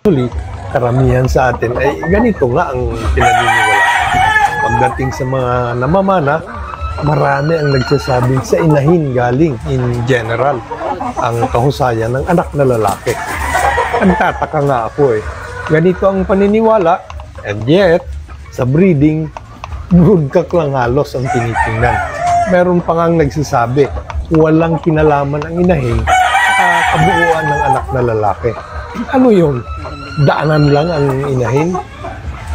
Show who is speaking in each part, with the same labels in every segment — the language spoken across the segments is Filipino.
Speaker 1: Actually, karamihan sa atin ay ganito nga ang pinaniniwalaan. Pagdating sa mga namamana, marami ang nagsasabing sa inahin galing in general ang kahusayan ng anak na lalaki. Nagtataka nga ako ganito ang paniniwala, and yet, sa breeding, broodcock lang halos ang tinitingnan. Meron pa ngang nagsasabi, walang kinalaman ang inahin sa kabuuan ng anak na lalaki. Ano yun? Daanan lang ang inahin?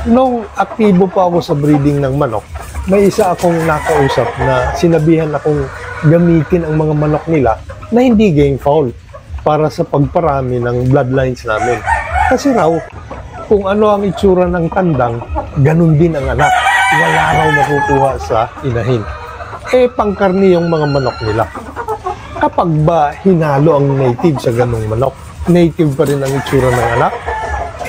Speaker 1: Nung aktibo pa ako sa breeding ng manok, may isa akong nakausap na sinabihan akong gamitin ang mga manok nila na hindi game fowl para sa pagparami ng bloodlines namin. Kasi raw, kung ano ang itsura ng tandang, ganun din ang anak. Wala raw makukuha sa inahin. Pangkarni yung mga manok nila. Kapag ba hinalo ang native sa ganung manok, native pa rin ang itsura ng anak,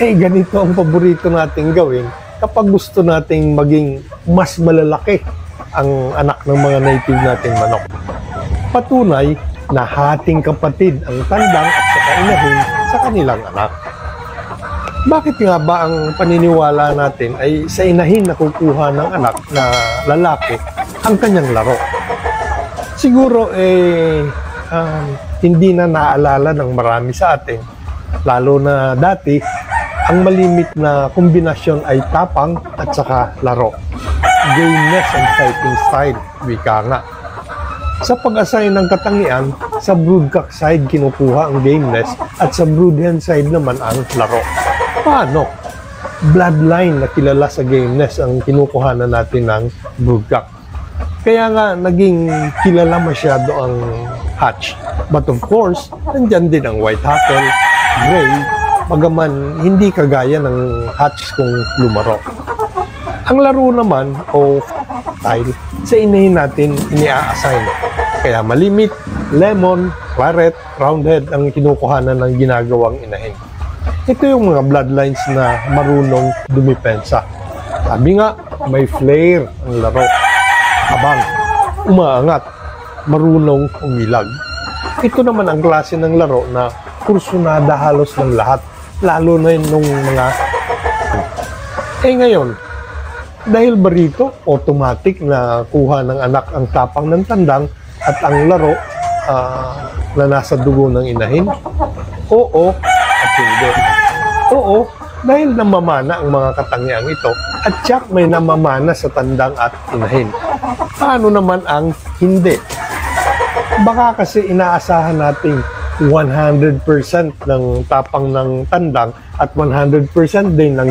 Speaker 1: ganito ang paborito nating gawin kapag gusto nating maging mas malalaki ang anak ng mga native nating manok. Patunay na hating kapatid ang tandang at saka inahin sa kanilang anak. Bakit nga ba ang paniniwala natin ay sa inahin nakukuha ng anak na lalaki ang kanyang laro? Siguro hindi na naalala ng marami sa atin, lalo na dati, ang malimit na kombinasyon ay tapang at saka laro. Gameness and fighting style, wika nga. Sa pag-assign ng katangian, sa broodcock side kinukuha ang gameness at sa broodhen side naman ang laro. Paano? Bloodline na kilala sa gameness ang kinukuha na natin ng broodcock. Kaya nga naging kilala masyado ang hatch. But of course, nandyan din ang white hackle, gray, bagaman hindi kagaya ng hatch kung lumaro. Ang laro naman o style sa inahin natin ini-assign. Kaya malimit, lemon, claret, roundhead ang kinukuhanan ng ginagawang inahin. Ito yung mga bloodlines na marunong dumipensa. Sabi nga, may flair ang laro. Habang umaangat, marunong umilag. Ito naman ang klase ng laro na kursunada halos ng lahat, lalo na nung mga ngayon, dahil ba rito, automatic na kuha ng anak ang tapang ng tandang at ang laro na nasa dugo ng inahin? Oo at hindi. Oo, dahil namamana ang mga katangiang ito at tiyak may namamana sa tandang at inahin. Paano naman ang hindi? Baka kasi inaasahan nating 100% ng tapang ng tandang at 100% din ng